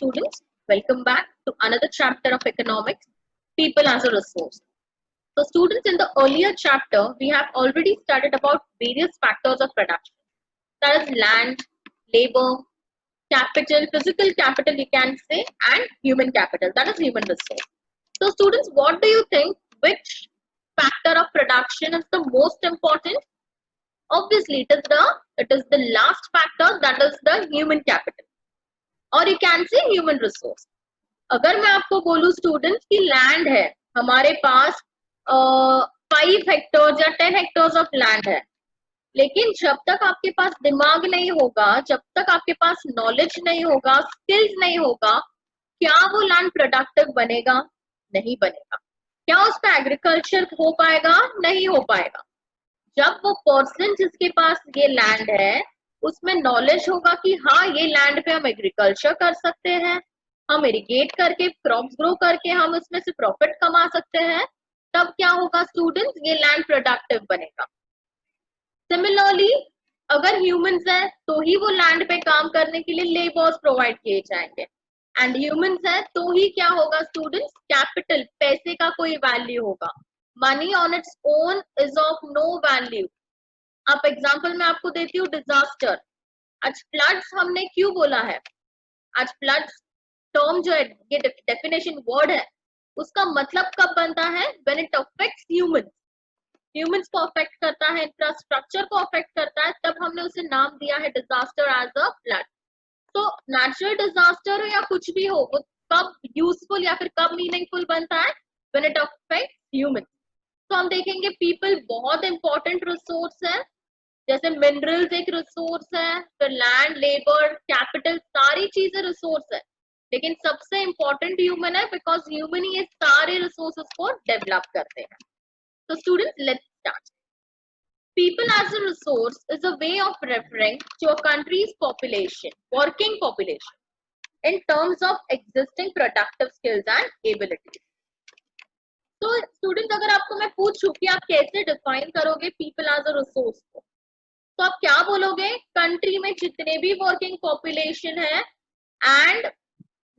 students, welcome back to another chapter of economics, people as a resource. So students, in the earlier chapter, we have already studied about various factors of production. That is land, labor, capital, physical capital you can say, and human capital, that is human resource. So students, what do you think, which factor of production is the most important? Obviously, it is the last factor, that is the human capital. और you can say human resource. अगर मैं आपको बोलूं students की land है हमारे पास 5 hectares या 10 hectares of land है, लेकिन जब तक आपके पास दिमाग नहीं होगा, जब तक आपके पास नॉलेज नहीं होगा, स्किल्स नहीं होगा, क्या वो लैंड प्रोडक्टिव बनेगा? नहीं बनेगा. क्या उस पर एग्रीकल्चर हो पाएगा? नहीं हो पाएगा. जब वो पर्सन जिसके पास ये लैंड है उसमें नॉलेज होगा कि हाँ ये लैंड पे हम एग्रीकल्चर कर सकते हैं, हम इरिगेट करके क्रॉप्स ग्रो करके हम इसमें से प्रॉफिट कमा सकते हैं, तब क्या होगा स्टूडेंट्स? ये लैंड प्रोडक्टिव बनेगा. सिमिलरली अगर ह्यूमंस है तो ही वो लैंड पे काम करने के लिए लेबर्स प्रोवाइड किए जाएंगे, एंड ह्यूमंस है तो ही क्या होगा स्टूडेंट्स? कैपिटल, पैसे का कोई वैल्यू होगा. Money on its own is of no value. आप एग्जांपल में आपको देती हूँ डिजास्टर. आज फ्लड्स हमने क्यों बोला है? आज फ्लड्स टर्म जो है, ये डेफिनेशन वर्ड है, उसका मतलब कब बनता है? व्हेन इट अफेक्ट्स ह्यूमंस को अफेक्ट करता है, इंफ्रास्ट्रक्चर को अफेक्ट करता है, तब हमने उसे नाम दिया है डिजास्टर एज अ फ्लड. तो नेचुरल डिजास्टर हो या कुछ भी हो, वो कब यूजफुल या फिर कब मीनिंगफुल बनता है? When it affects humans. तो हम देखेंगे पीपल बहुत इंपॉर्टेंट रिसोर्स है, जैसे मिनरल्स एक रिसोर्स है, फिर लैंड, लेबर, कैपिटल, सारी चीजें रिसोर्स है, लेकिन सबसे इंपॉर्टेंट ह्यूमन है, बिकॉज ह्यूमन ही ये सारे रिसोर्सेस को डेवलप करते हैं. तो students let's start. People as a resource is a way of referring to a country's population, working population, in terms of existing productive skills and abilities. तो students अगर आपको मैं पूछूं कि आप कैसे डिफाइन करोगे पीपल एज अ रिसोर्स को, तो आप क्या बोलोगे? कंट्री में जितने भी वर्किंग पॉपुलेशन है एंड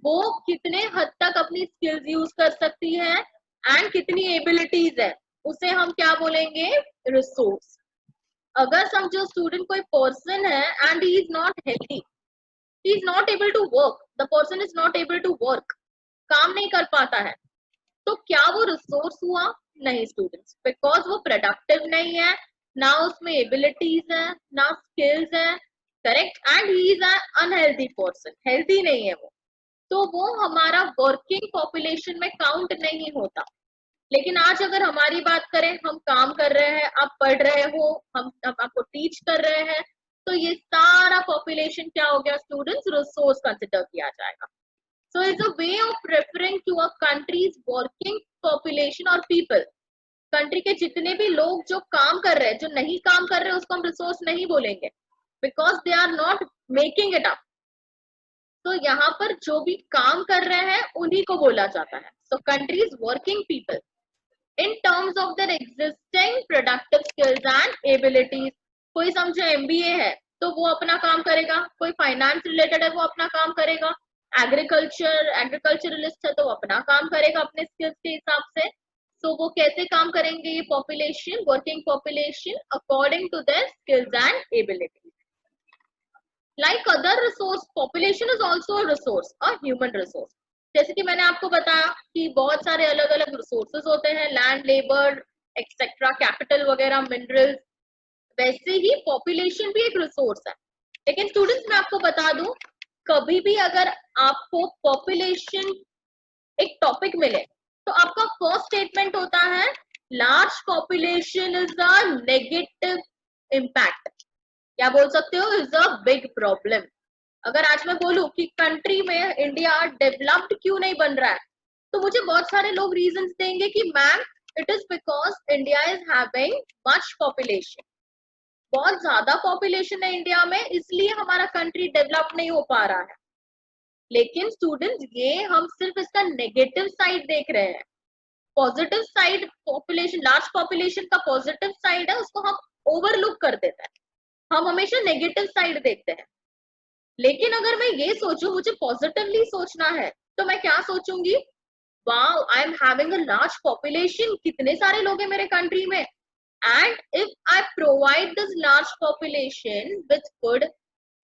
वो कितने हद तक अपनी स्किल्स यूज कर सकती है एंड कितनी एबिलिटीज है, उसे हम क्या बोलेंगे? रिसोर्स. अगर समझो स्टूडेंट कोई पर्सन है and he is not healthy, he is not able to work, the person is not able to work, काम नहीं कर पाता है, तो क्या वो रिसोर्स हुआ? नहीं स्टूडेंट्स, बिकॉज वो प्रोडक्टिव नहीं है, ना उसमें एबिलिटीज है, ना स्किल्स है. Correct. And he is an unhealthy person, healthy नहीं है वो, तो वो हमारा वर्किंग पॉपुलेशन में काउंट नहीं होता. लेकिन आज अगर हमारी बात करें, हम काम कर रहे हैं, आप पढ़ रहे हो, हम आपको टीच कर रहे हैं, तो ये सारा पॉपुलेशन क्या हो गया स्टूडेंट्स? रिसोर्स कंसिडर किया जाएगा. So it's a way of referring to a country's working population or people. Country के जितने भी लोग जो काम कर रहे हैं, जो नहीं काम कर रहे हैं, उसको हम रिसोर्स नहीं बोलेंगे, because they are not making it up. तो यहाँ पर जो भी काम कर रहे हैं उन्हीं को बोला जाता है. So countries working people in terms of their existing productive skills and abilities. कोई समझो एमबीए है तो वो अपना काम करेगा, कोई फाइनेंस रिलेटेड है वो अपना काम करेगा, एग्रीकल्चरलिस्ट है तो वो अपना काम करेगा अपने स्किल्स के हिसाब से. सो वो कैसे काम करेंगे? ये population, working population, according to their skills and abilities. Like other resource, population is also a resource, a human resource. जैसे कि मैंने आपको बताया कि बहुत सारे अलग अलग रिसोर्सेज होते हैं, लैंड, लेबर एक्सेट्रा, कैपिटल वगैरह, मिनरल्स. वैसे ही पॉपुलेशन भी एक रिसोर्स है. लेकिन स्टूडेंट्स मैं आपको बता दूं, कभी भी अगर आपको पॉपुलेशन एक टॉपिक मिले तो आपका फर्स्ट स्टेटमेंट होता है large population is a negative impact, क्या बोल सकते हो? Is a big problem. अगर आज मैं बोलूं कि कंट्री में इंडिया डेवलप्ड क्यों नहीं बन रहा है, तो मुझे बहुत सारे लोग रीजंस देंगे कि ma'am it is because India is having much population, बहुत ज्यादा पॉपुलेशन है इंडिया में, इसलिए हमारा कंट्री डेवलप नहीं हो पा रहा है. लेकिन स्टूडेंट्स ये हम सिर्फ इसका नेगेटिव साइड देख रहे हैं. Positive side, population, large population का पॉजिटिव साइड है, उसको हम ओवरलुक कर देते हैं. हम हमेशा नेगेटिव साइड देखते हैं. लेकिन अगर मैं ये सोचूं, मुझे पॉजिटिवली सोचना है, तो मैं क्या सोचूंगी, wow I am having a large population, कितने सारे लोग हैं मेरे कंट्री में, and if I provide this large population with good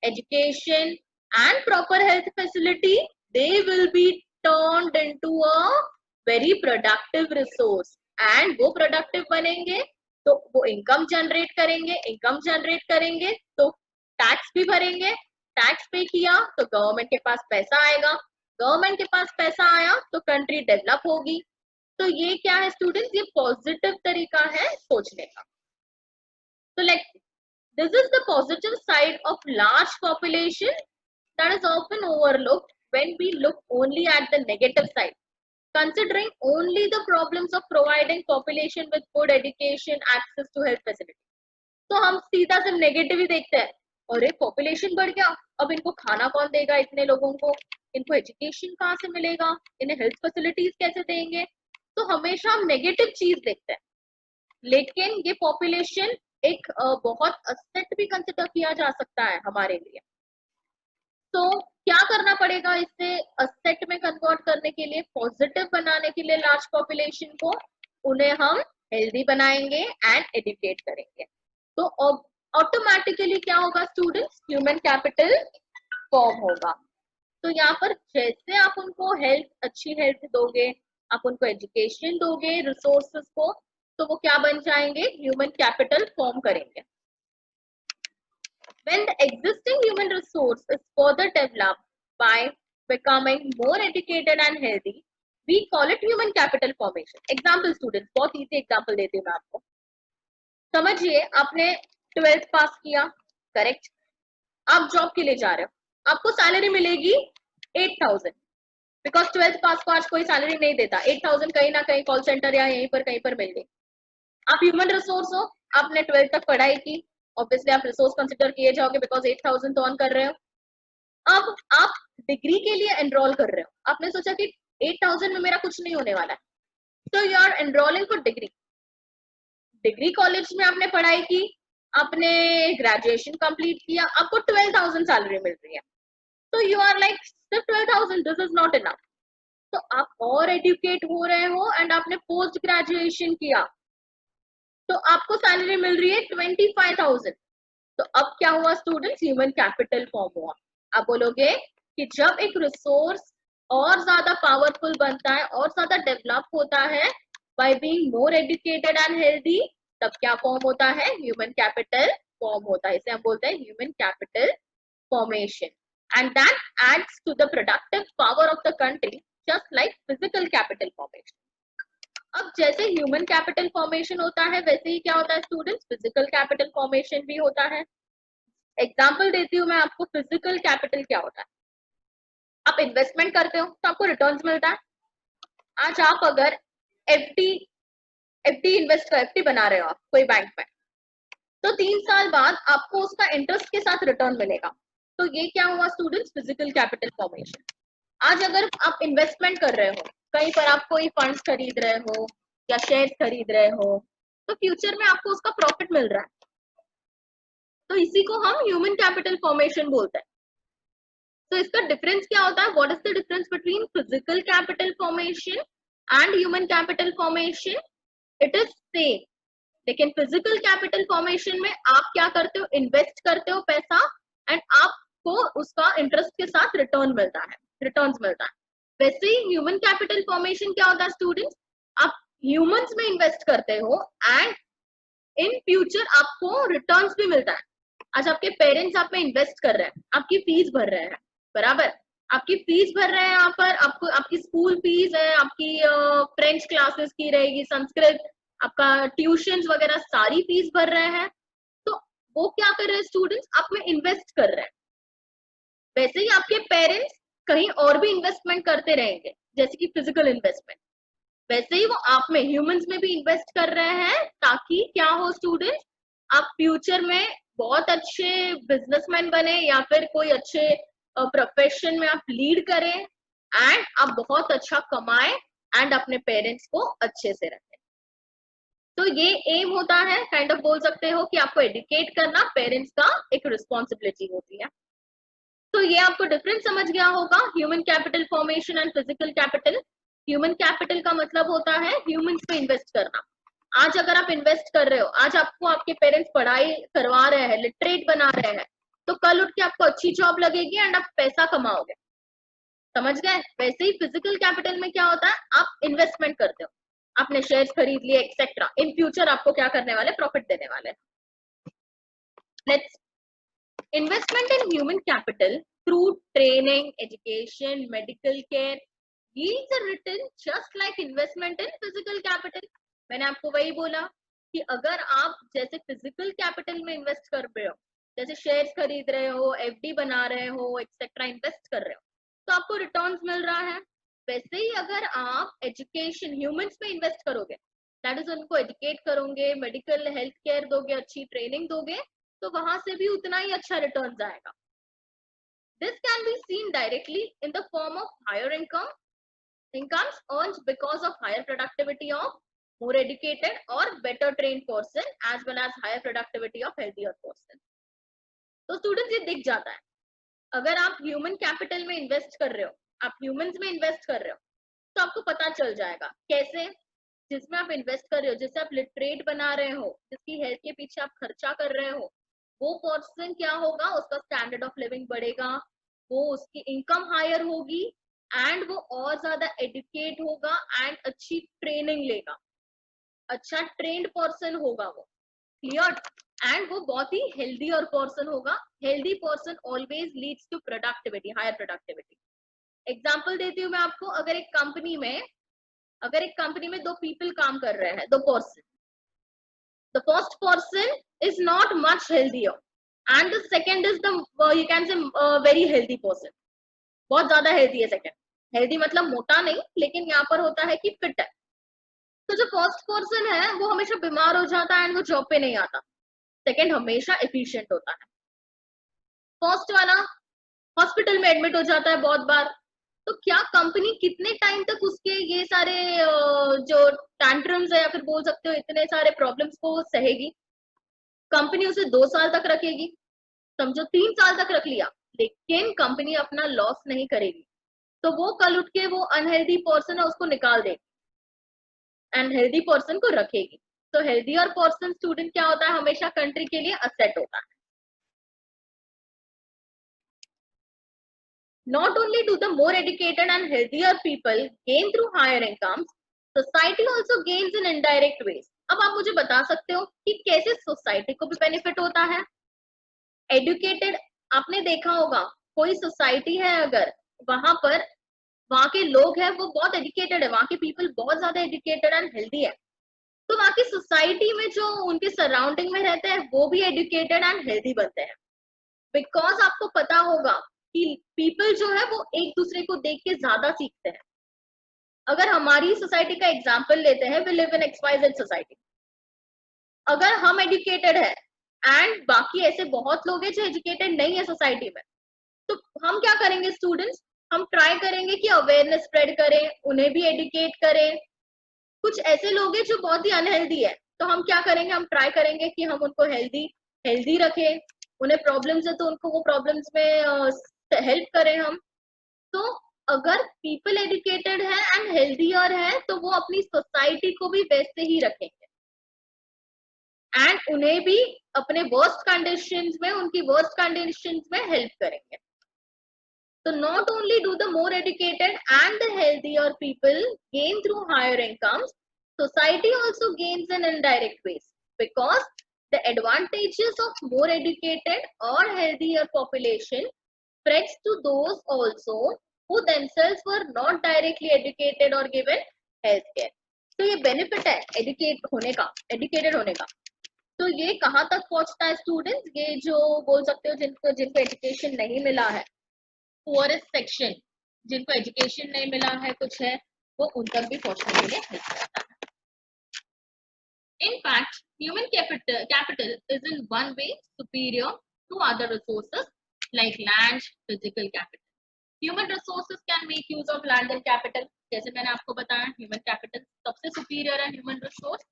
education and proper health facility, they will be turned into a very productive resource, and वो productive बनेंगे तो वो इनकम जनरेट करेंगे, इनकम जनरेट करेंगे तो टैक्स भी भरेंगे, टैक्स पे किया तो गवर्नमेंट के पास पैसा आएगा, गवर्नमेंट के पास पैसा आया तो कंट्री डेवलप होगी। तो ये क्या है स्टूडेंट्स, ये पॉजिटिव तरीका है सोचने का। So like this is the positive side of large population that is often overlooked when we look only at the negative side. Considering only the problems of providing population with good education, access to health facility. तो हम सीधा सिर्फ negative ही देखते हैं, अरे population बढ़ गया, अब इनको खाना कौन देगा, इतने लोगों को, इनको एजुकेशन कहाँ से मिलेगा, इन्हें हेल्थ फैसिलिटीज कैसे देंगे, तो हमेशा हम नेगेटिव चीज देखते हैं। लेकिन ये पॉपुलेशन एक बहुत असेट भी कंसिडर किया जा सकता है हमारे लिए। तो क्या करना पड़ेगा इसे असेट में कन्वर्ट करने के लिए, पॉजिटिव बनाने के लिए लार्ज पॉपुलेशन को, उन्हें हम हेल्दी बनाएंगे एंड एजुकेट करेंगे। तो ऑटोमेटिकली क्या होगा स्टूडेंट्स, ह्यूमन कैपिटल फॉर्म होगा। तो यहाँ पर जैसे आप उनको हेल्थ, अच्छी हेल्थ दोगे, आप उनको एजुकेशन दोगे, रिसोर्सेस को, तो वो क्या बन जाएंगे, ह्यूमन कैपिटल फॉर्म करेंगे। When the existing human resource is further developed by becoming more educated and healthy, we call it human capital formation. Example students, बहुत easy example देती हूँ मैं आपको। समझिए आपने 12th पास किया, करेक्ट, आप जॉब के लिए जा रहे हो, आपको सैलरी मिलेगी 8,000, बिकॉज 12th पास को आज कोई सैलरी नहीं देता, 8,000 कहीं ना कहीं कॉल सेंटर या यहीं पर कहीं पर मिल गई। आप ह्यूमन रिसोर्स हो, आपने 12th तक पढ़ाई की, ऑब्वियसली आप रिसोर्स कंसिडर किए जाओगे बिकॉज 8,000 तो अर्न कर रहे हो। अब आप डिग्री के लिए एनरोल कर रहे हो, आपने सोचा कि 8,000 में मेरा कुछ नहीं होने वाला है, तो you are enrolling for degree. Degree college में आपने पढ़ाई की, आपने ग्रेजुएशन कंप्लीट किया, आपको 12,000 सैलरी मिल रही है, तो यू आर लाइक सिर्फ 12,000, दिस इज नॉट इनफ। तो आप और एडुकेट हो रहे हो एंड आपने पोस्ट ग्रेजुएशन किया, तो आपको सैलरी मिल रही है 25,000। तो अब क्या हुआ स्टूडेंट्स, ह्यूमन कैपिटल फॉर्म हुआ। आप बोलोगे कि जब एक रिसोर्स और ज्यादा पावरफुल बनता है और ज्यादा डेवलप होता है by being more educated and healthy, तब क्या फॉर्म होता है, ह्यूमन कैपिटल फॉर्म होता है। इसे हम बोलते हैं human capital formation, and that adds to the productive power of the country just like physical capital formation. अब जैसे ह्यूमन कैपिटल फॉर्मेशन होता है, वैसे ही क्या होता है स्टूडेंट्स, फिजिकल कैपिटल फॉर्मेशन भी होता है। एग्जाम्पल देती हूँ मैं आपको, फिजिकल कैपिटल क्या होता है। आप इन्वेस्टमेंट करते हो तो आपको रिटर्न्स मिलता है। आज आप अगर एफडी एफडी बना रहे हो आप कोई बैंक में, तो 3 साल बाद आपको उसका इंटरेस्ट के साथ रिटर्न मिलेगा। तो ये क्या हुआ स्टूडेंट्स, फिजिकल कैपिटल फॉर्मेशन। आज अगर आप इन्वेस्टमेंट कर रहे हो, कहीं पर आप कोई फंड्स खरीद रहे हो या शेयर्स खरीद रहे हो, तो फ्यूचर में आपको उसका प्रॉफिट मिल रहा है, तो इसी को हम ह्यूमन कैपिटल फॉर्मेशन बोलते हैं। तो इसका डिफरेंस क्या होता है, what is the difference between physical capital formation and human capital formation, it is same. लेकिन फिजिकल कैपिटल फॉर्मेशन में आप क्या करते हो, इन्वेस्ट करते हो पैसा एंड आपको उसका इंटरेस्ट के साथ रिटर्न मिलता है, रिटर्न्स मिलता है। वैसे ही ह्यूमन कैपिटल फॉर्मेशन क्या होता है स्टूडेंट्स, आप ह्यूमंस में इन्वेस्ट करते हो एंड इन फ्यूचर आपको रिटर्न्स भी मिलता है। आज आपके पेरेंट्स आप में इन्वेस्ट कर रहे हैं, आपकी फीस भर रहे हैं, बराबर, आपकी फीस भर रहे हैं, यहाँ पर आपको आपकी स्कूल फीस है, आपकी फ्रेंच क्लासेस की रहेगी, संस्कृत, आपका ट्यूशन वगैरह सारी फीस भर रहे हैं। तो वो क्या कर रहे हैं स्टूडेंट्स, आप में इन्वेस्ट कर रहे हैं। वैसे ही आपके पेरेंट्स कहीं और भी इन्वेस्टमेंट करते रहेंगे, जैसे कि फिजिकल इन्वेस्टमेंट, वैसे ही वो आप में, ह्यूमंस में भी इन्वेस्ट कर रहे हैं, ताकि क्या हो स्टूडेंट्स, आप फ्यूचर में बहुत अच्छे बिजनेसमैन बने या फिर कोई अच्छे प्रोफेशन में आप लीड करें एंड आप बहुत अच्छा कमाएं एंड अपने पेरेंट्स को अच्छे से रखें। तो ये एम होता है, काइंड ऑफ बोल सकते हो कि आपको एडुकेट करना पेरेंट्स का एक रिस्पॉन्सिबिलिटी होती है। तो ये आपको डिफरेंस समझ गया होगा human capital formation and physical capital. Human capital का मतलब होता है ह्यूमंस पे इन्वेस्ट करना। आज अगर आप इन्वेस्ट कर रहे हो, आज आपको आपके पेरेंट्स पढ़ाई करवा रहे हैं, लिटरेट बना रहे हैं, तो कल उठ के आपको अच्छी जॉब लगेगी एंड आप पैसा कमाओगे। समझ गए? वैसे ही फिजिकल कैपिटल में क्या होता है, आप इन्वेस्टमेंट करते हो, आपने शेयर्स खरीद लिए एक्सेट्रा, इन फ्यूचर आपको क्या करने वाले, प्रॉफिट देने वाले। Let's investment in human capital through training, education, medical care yields a return just like investment in physical capital। मैंने आपको वही बोला कि अगर आप जैसे फिजिकल कैपिटल में इन्वेस्ट कर रहे हो, जैसे शेयर्स खरीद रहे हो, एफडी बना रहे हो, एक्सेट्रा इन्वेस्ट कर रहे हो, तो आपको रिटर्न्स मिल रहा है। वैसे ही अगर आप एजुकेशन ह्यूमंस में इन्वेस्ट करोगे, दैट इज उनको एजुकेट करोगे, मेडिकल हेल्थ केयर दोगे, अच्छी ट्रेनिंग दोगे, तो वहां से भी उतना ही अच्छा रिटर्न्स आएगा। This can be seen directly in the form of higher incomes earned because of higher productivity of more educated or better trained person as well as higher productivity of healthier person। तो students ये दिख जाता है, अगर आप human capital में invest कर रहे हो, आप ह्यूमंस में इन्वेस्ट कर रहे हो, तो आपको पता चल जाएगा कैसे। जिसमें आप इन्वेस्ट कर रहे हो, जिससे आप लिटरेट बना रहे हो, जिसकी हेल्थ के पीछे आप खर्चा कर रहे हो, वो पर्सन क्या होगा, उसका स्टैंडर्ड ऑफ लिविंग बढ़ेगा, वो उसकी इनकम हायर होगी एंड वो और ज्यादा एजुकेट होगा एंड अच्छी ट्रेनिंग लेगा, अच्छा ट्रेंड पर्सन होगा वो, क्लियर। एंड वो बहुत ही हेल्दी और पर्सन होगा। Healthy person always leads to productivity, higher productivity. Example देती हूँ मैं आपको, अगर एक कंपनी में दो पीपल काम कर रहे हैं, दो person, the first person is not much healthier and the second is the you can say very healthy person, बहुत ज्यादा हेल्दी है सेकंड। हेल्दी मतलब मोटा नहीं, लेकिन यहाँ पर होता है कि फिट है। तो जो फर्स्ट पर्सन है वो हमेशा बीमार हो जाता है एंड वो जॉब पे नहीं आता, सेकंड हमेशा एफिशिएंट होता है। फर्स्ट वाला हॉस्पिटल में एडमिट हो जाता है बहुत बार, तो क्या कंपनी कितने टाइम तक उसके ये सारे जो टैंट्रम्स है या फिर बोल सकते हो इतने सारे प्रॉब्लम्स को सहेगी? कंपनी उसे 2 साल तक रखेगी, समझो 3 साल तक रख लिया, लेकिन कंपनी अपना लॉस नहीं करेगी, तो वो कल उठ के वो अनहेल्दी पर्सन है उसको निकाल देगी एंड हेल्दी पर्सन को रखेगी। तो हेल्दी और पर्सन स्टूडेंट क्या होता है, हमेशा कंट्री के लिए असेट होता है। Not only do the more educated and healthier people gain through higher incomes, society also gains in indirect ways। अब आप मुझे बता सकते हो कि कैसे सोसाइटी को भी बेनिफिट होता है? एडुकेटेड, आपने देखा होगा कोई सोसाइटी है अगर वहां पर वहां के लोग हैं वो बहुत एजुकेटेड है, वहां के पीपल बहुत ज्यादा एजुकेटेड एंड हेल्दी है, तो वहां की सोसाइटी में जो उनके सराउंडिंग में रहते हैं वो भी एजुकेटेड एंड हेल्दी बनते हैं। बिकॉज आपको पता होगा कि पीपल जो है वो एक दूसरे को देख के ज्यादा सीखते हैं। अगर हमारी सोसाइटी का एग्जाम्पल लेते हैं, we live in XYZ society, अगर हम एजुकेटेड है एंड बाकी ऐसे बहुत लोग हैं जो एजुकेटेड नहीं है सोसाइटी में, तो हम क्या करेंगे स्टूडेंट्स, हम ट्राई करेंगे कि अवेयरनेस स्प्रेड करें, उन्हें भी एजुकेट करें। कुछ ऐसे लोग हैं जो बहुत ही अनहेल्दी है, तो हम क्या करेंगे, हम ट्राई करेंगे कि हम उनको हेल्दी हेल्दी रखें, उन्हें प्रॉब्लम्स है तो उनको वो प्रॉब्लम्स में हेल्प करें हम। तो अगर पीपल एजुकेटेड है एंड हेल्दियर है तो वो अपनी सोसाइटी को भी वैसे ही रखेंगे एंड उन्हें भी अपने वर्स्ट कंडीशंस में, उनकी वर्स्ट कंडीशंस में हेल्प करेंगे। So not only do the more educated and the healthier people gain through higher incomes, society also gains in indirect ways, because the advantages of more educated or healthier population spreads to those also who themselves were not directly educated or given health care। तो ये benefit है educated होने का। तो ये कहाँ तक पहुंचता है स्टूडेंट्स, ये जो बोल सकते हो जिनको एजुकेशन नहीं मिला है, पुअरेस्ट सेक्शन, जिनको एजुकेशन नहीं मिला है, कुछ है, वो उन तक भी पहुंचने के लिए हेल्प करता है। In fact, human capital is in one way superior to other resources like land, physical capital. Human resources can make use of land and capital। जैसे मैंने आपको बताया, human capital सबसे superior है human resource,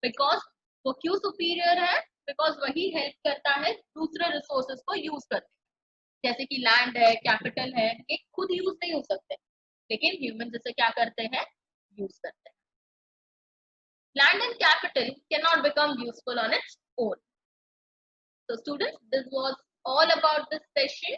because वो क्यों superior है, because वही हेल्प करता है दूसरे resources को यूज करने। जैसे कि लैंड है, कैपिटल है, ये खुद यूज नहीं हो सकते, लेकिन ह्यूमन जैसे क्या करते हैं, यूज करते हैं. Land and capital cannot become useful on its own. So students, this was all about this session.